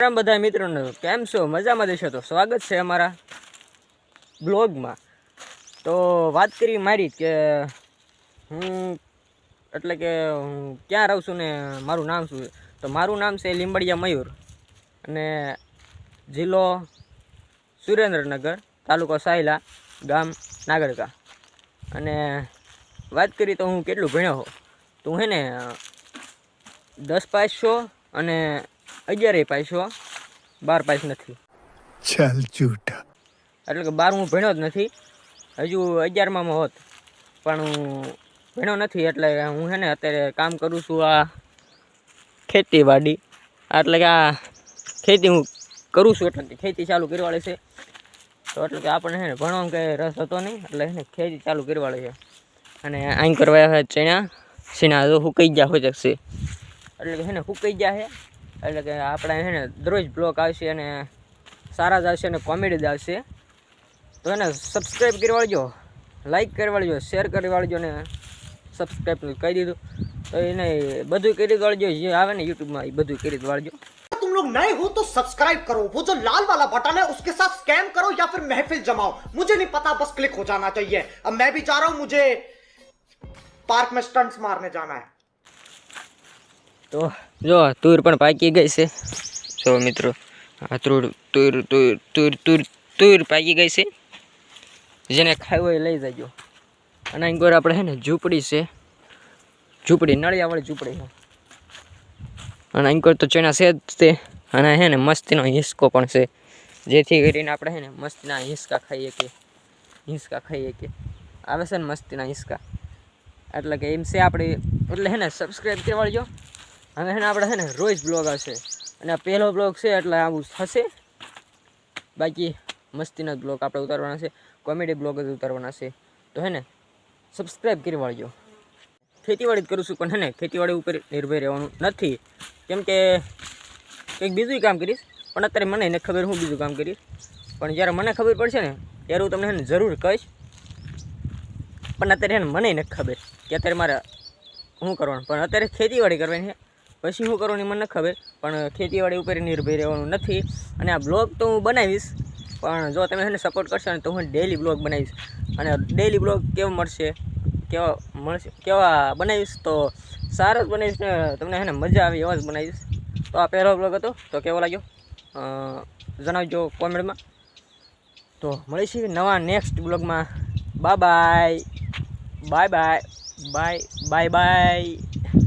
બધા મિત્રોને કેમ છો? મજામાં દેશો તો સ્વાગત છે અમારા બ્લોગમાં। તો વાત કરી મારી કે હું એટલે કે હું ક્યાં રહું છું ને મારું નામ શું છે। તો મારું નામ છે લીંબડિયા મયુર અને જિલ્લો સુરેન્દ્રનગર, તાલુકો સાયલા, ગામ નાગરકા। અને વાત કરી તો હું કેટલું ભણ્યો હોઉં તો હું હે ને 10 પાસ છો અને 11 પાસ છો, 12 પાસ નથી। चल झूठा એટલે કે 12 હું ભણ્યો જ નથી, હજુ 11માં હોત પણ હું ભણ્યો નથી। એટલે હું હે ને અત્યારે કામ કરું છું આ ખેતીવાડી, એટલે કે આ ખેતી હું કરું છું એટલે ખેતી ચાલુ કરવાળી છે। તો એટલે કે આપણને હે ને ભણવામાં કંઈ રસ હતો નહીં એટલે હે ને ખેતી ચાલુ કરવાળી છે। અને આઈ કરવા છે ચણા સીણા તો સુકાઈ ગયા હોય જશે, એટલે કે હે ને સુકાઈ ગયા છે। એટલે કે આપણે હે ને દરરોજ બ્લોગ આવશે અને સારા જ આવશે અને કોમેડી જ આવશે। તો એને સબસ્ક્રાઈબ કરી વાળજો, લાઈક કરી વાળજો, શેર કરી વાળજો ને સબસ્ક્રાઈબ કહી દીધું તો એને બધું કરી વાળજો, જે આવે ને યુટ્યુબમાં એ બધું કરી વાળજો। तुम लोग नए हो तो सब्सक्राइब करो, वो जो लाल वाला बटन है उसके साथ स्कैम करो या फिर महफिल जमाओ, मुझे नहीं पता, बस क्लिक हो जाना चाहिए। अब मैं भी जा रहा हूं, मुझे पार्क में स्टंट्स मारने जाना है। તો જો તુર પણ પાકી ગઈ છે, જો મિત્રો આ તુર તુર તુર તુર તુર તુર પાકી ગઈ છે, જેને ખાવું હોય લઈ જજો। અને અહીં ગોર આપણે હે ને ઝૂંપડી છે, ઝૂંપડી નળિયાવાળી ઝૂંપડી છે। અને અહીં ગોર તો ચણા છે જ તે, અને હે ને મસ્તીનો હિસકો પણ છે, જેથી કરીને આપણે હે ને મસ્તીના હિસકા ખાઈએ કે આવે છે ને મસ્તીના હિસકા, એટલે કે એમ છે આપણે। એટલે હે ને સબસ્ક્રાઈબ કરી વાળજો। હવે હે ને આપણે હે ને રોજ બ્લોગ આવશે અને આ પહેલો બ્લોગ છે એટલે આવું થશે, બાકી મસ્તીના બ્લોગ આપણે ઉતારવાના છે, કોમેડી બ્લોગ જ ઉતારવાના છે। તો હે ને સબસ્ક્રાઈબ કરી વાળજો। ખેતીવાડી જ કરું છું પણ હે ને ખેતીવાડી ઉપર નિર્ભર રહેવાનું નથી, કેમ કે કંઈક બીજું કામ કરીશ, પણ અત્યારે મને નથી ખબર હું બીજું કામ કરીશ, પણ જ્યારે મને ખબર પડશે ને ત્યારે હું તમને હે ને જરૂર કહીશ। પણ અત્યારે હે ને મને નથી ખબર કે અત્યારે મારે શું કરવાનું, પણ અત્યારે ખેતીવાડી કરવાની છે, પછી શું કરવાનું મને નથી ખબર, પણ ખેતીવાડી ઉપર નિર્ભર રહેવાનું નથી। અને આ બ્લોગ તો હું બનાવીશ, પણ જો તમે એને સપોર્ટ કરશો ને તો હું ડેલી બ્લોગ બનાવીશ। અને ડેલી બ્લોગ કેવા બનાવીશ તો સારો જ બનાવીશ ને તમને હે ને મજા આવે એવા જ બનાવીશ। તો આ પહેલો બ્લોગ હતો, તો કેવો લાગ્યો જણાવજો કોમેન્ટમાં। તો મળીશું નવા નેક્સ્ટ બ્લોગમાં। Bye bye bye bye bye bye bye.